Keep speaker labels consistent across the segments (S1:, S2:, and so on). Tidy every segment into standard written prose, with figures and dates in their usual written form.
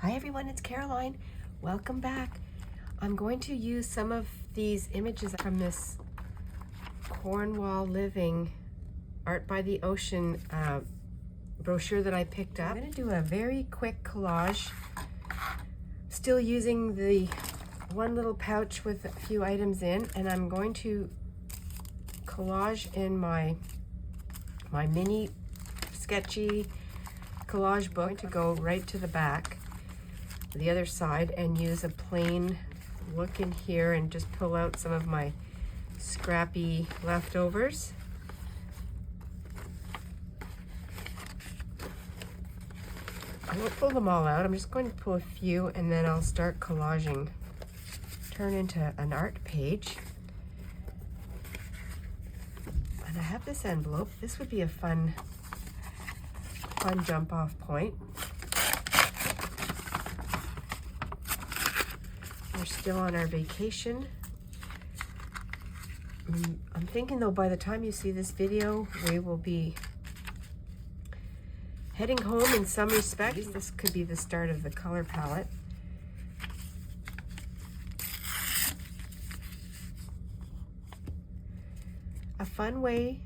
S1: Hi everyone, it's Caroline. Welcome back. I'm going to use some of these images from this Cornwall Living Art by the Ocean brochure that I picked up. I'm going to do a very quick collage, still using the one little pouch with a few items in, and I'm going to collage in my mini sketchy collage book to go right to the back, the other side, and use a plain look in here and just pull out some of my scrappy leftovers. I won't pull them all out, I'm just going to pull a few and then I'll start collaging. Turn into an art page. And I have this envelope. This would be a fun jump off point. We're still on our vacation. I'm thinking though, by the time you see this video, we will be heading home in some respects. This could be the start of the color palette. A fun way,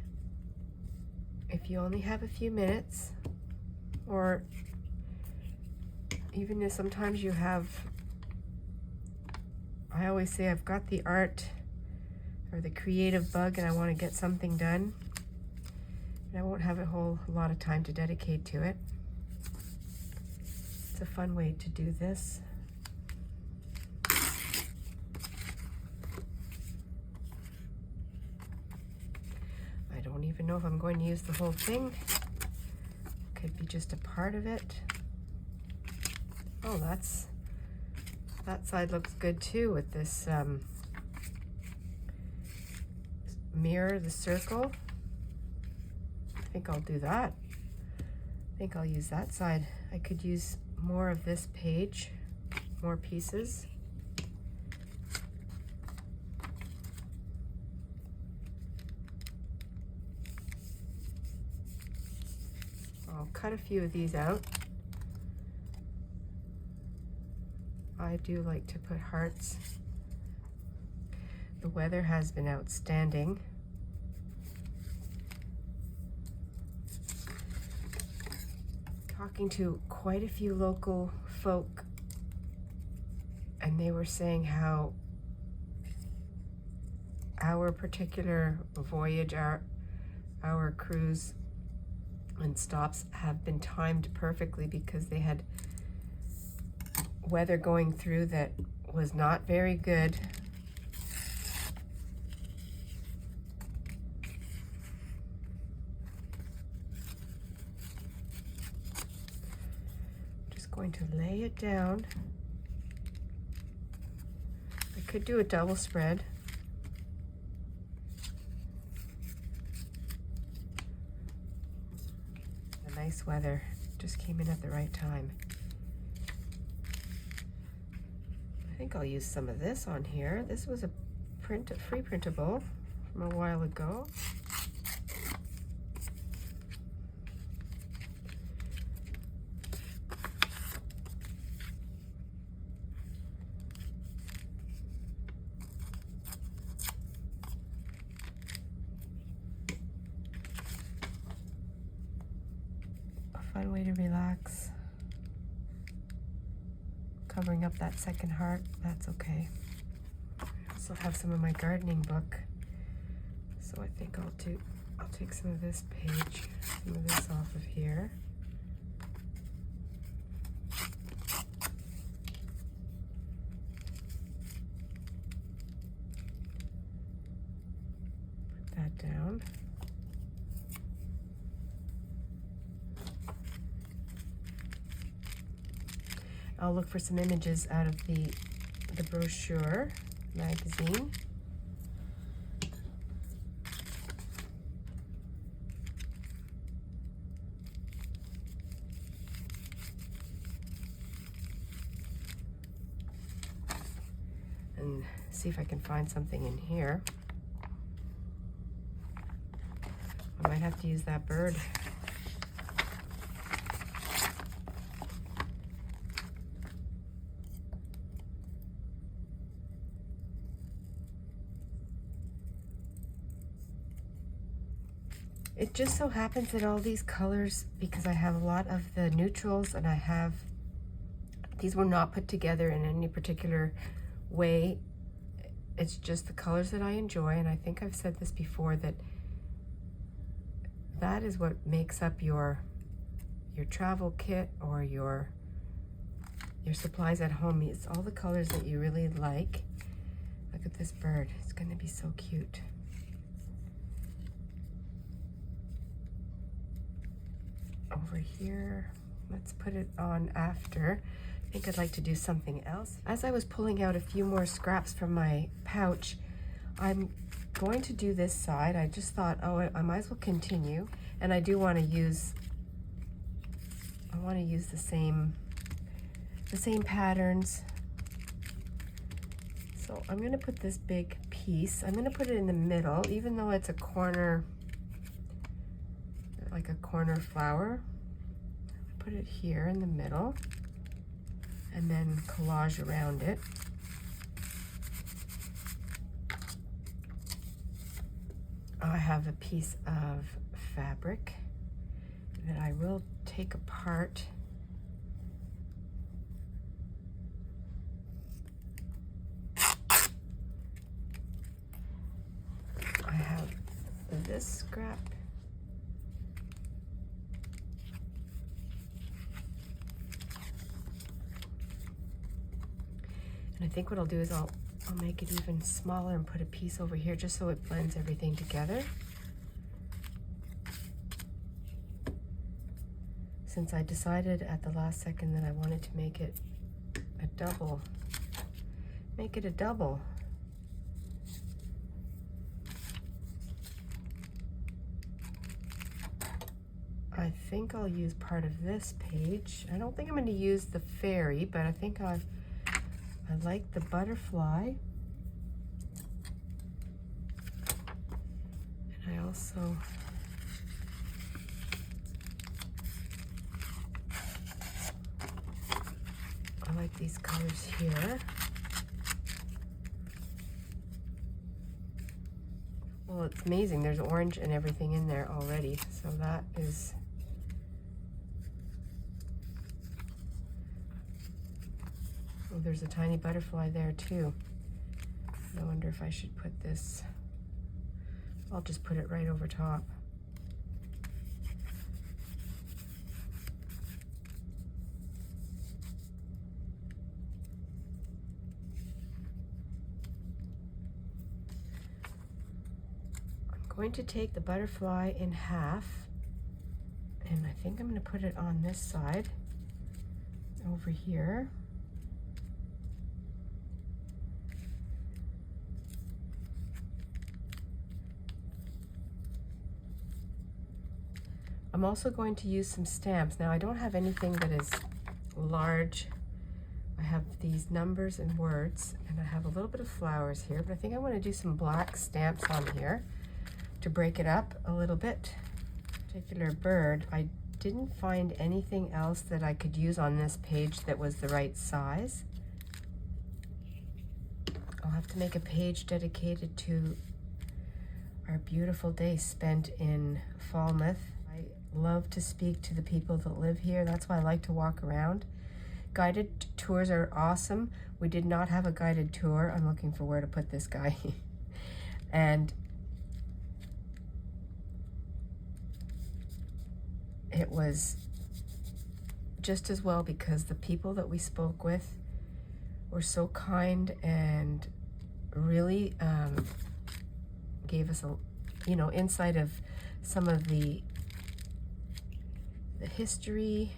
S1: if you only have a few minutes, or even if sometimes you have, I always say I've got the art or the creative bug and I want to get something done, and I won't have a whole lot of time to dedicate to it. It's a fun way to do this. I don't even know if I'm going to use the whole thing. Could be just a part of it. Oh, that side looks good too with this mirror, the circle. I think I'll do that. I think I'll use that side. I could use more of this page, more pieces. I'll cut a few of these out. I do like to put hearts. The weather has been outstanding. Talking to quite a few local folk, and they were saying how our particular voyage, our cruise and stops have been timed perfectly because they had weather going through that was not very good. Just going to lay it down. I could do a double spread. The nice weather just came in at the right time. I think I'll use some of this on here. This was a free printable from a while ago. A fun way to relax. Covering up that second heart, that's okay. I also have some of my gardening book, so I think I'll take some of this page, some of this off of here. Put that down. I'll look for some images out of the brochure magazine. And see if I can find something in here. I might have to use that bird. It just so happens that all these colors, because I have a lot of the neutrals and these were not put together in any particular way. It's just the colors that I enjoy, and I think I've said this before, that is what makes up your travel kit or your supplies at home. It's all the colors that you really like. Look at this bird. It's going to be so cute. Over here, let's put it on after. I think I'd like to do something else. As I was pulling out a few more scraps from my pouch, I'm going to do this side. I just thought, oh, I might as well continue. And I do want to use, the same patterns. So I'm going to put this big piece, I'm going to put it in the middle, even though it's a corner, like a corner flower. Put it here in the middle and then collage around it. I have a piece of fabric that I will take apart. I have this scrap. And I think what I'll do is I'll make it even smaller and put a piece over here just so it blends everything together. Since I decided at the last second that I wanted to make it a double. I think I'll use part of this page. I don't think I'm going to use the fairy, but I think I like the butterfly. And I also like these colors here. Well, it's amazing. There's orange and everything in there already. So that is... Oh, there's a tiny butterfly there too. I wonder if I should put this... I'll just put it right over top. Going to take the butterfly in half, and I think I'm going to put it on this side over here. I'm also going to use some stamps. Now I don't have anything that is large. I have these numbers and words, and I have a little bit of flowers here, but I think I want to do some black stamps on here to break it up a little bit. Particular bird, I didn't find anything else that I could use on this page that was the right size. I'll have to make a page dedicated to our beautiful day spent in Falmouth. I love to speak to the people that live here. That's why I like to walk around. Guided tours are awesome. We did not have a guided tour. I'm looking for where to put this guy. And it was just as well because the people that we spoke with were so kind and really gave us a, insight of some of the history.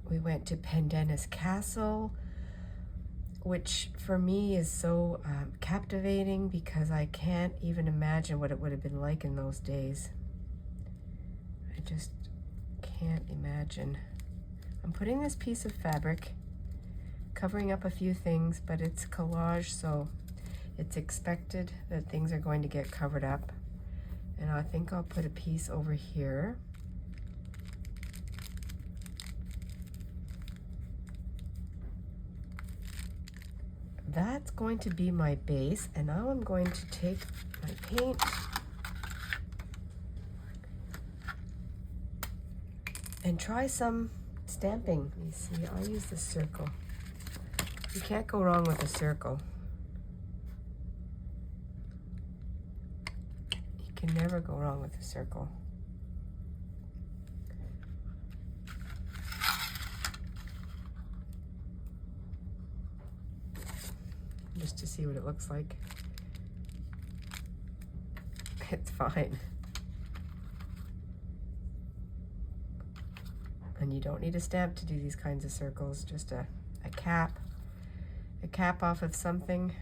S1: We went to Pendennis Castle, which for me is so captivating because I can't even imagine what it would have been like in those days. I just can't imagine. I'm putting this piece of fabric, covering up a few things, but it's collage, so it's expected that things are going to get covered up. And I think I'll put a piece over here. that's going to be my base, and now I'm going to take my paint and try some stamping. Let me see, I'll use the circle. You can't go wrong with a circle. You can never go wrong with a circle. Just to see what it looks like. It's fine. And you don't need a stamp to do these kinds of circles, just a cap off of something.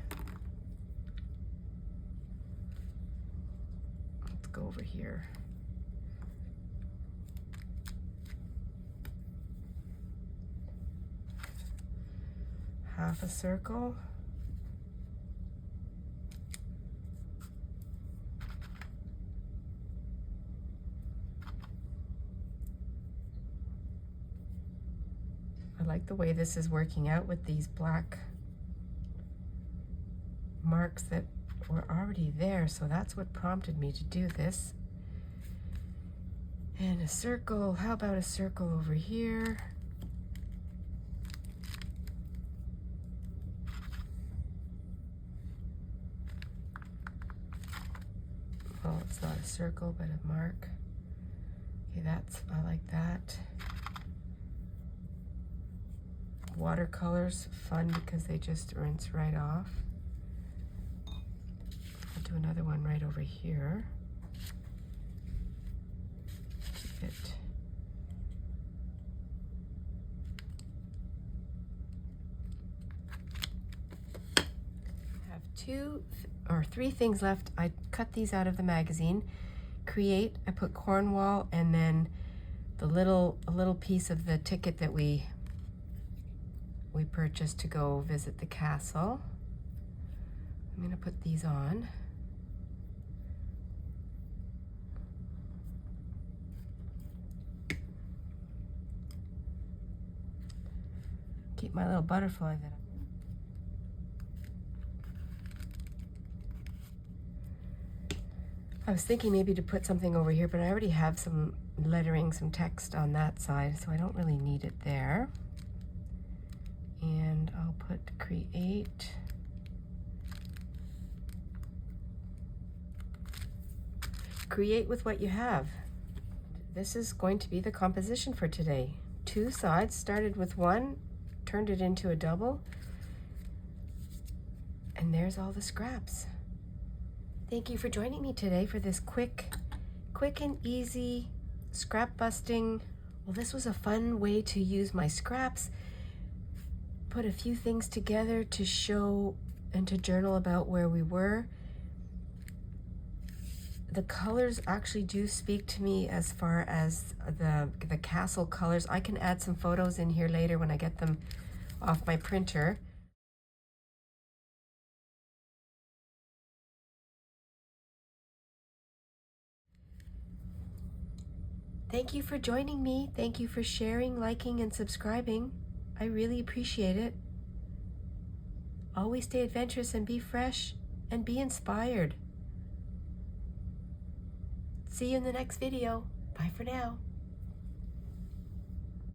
S1: Let's go over here. Half a circle. I like the way this is working out with these black marks that were already there, so that's what prompted me to do this. And a circle, how about a circle over here? Well, it's not a circle, but a mark. Okay, I like that. Watercolors, fun because they just rinse right off. I'll do another one right over here. Keep it. I have 2 or 3 things left. I cut these out of the magazine. Create, I put Cornwall, and then a little piece of the ticket that we purchased to go visit the castle. I'm going to put these on. Keep my little butterfly that I was thinking maybe to put something over here, but I already have some lettering, some text on that side, so I don't really need it there. And I'll put create. Create with what you have. This is going to be the composition for today. 2 sides, started with 1, turned it into a double, and there's all the scraps. Thank you for joining me today for this quick and easy scrap busting. Well, this was a fun way to use my scraps, put a few things together to show and to journal about where we were. The colors actually do speak to me as far as the castle colors. I can add some photos in here later when I get them off my printer. Thank you for joining me. Thank you for sharing, liking, and subscribing. I really appreciate it. Always stay adventurous and be fresh and be inspired. See you in the next video. Bye for now.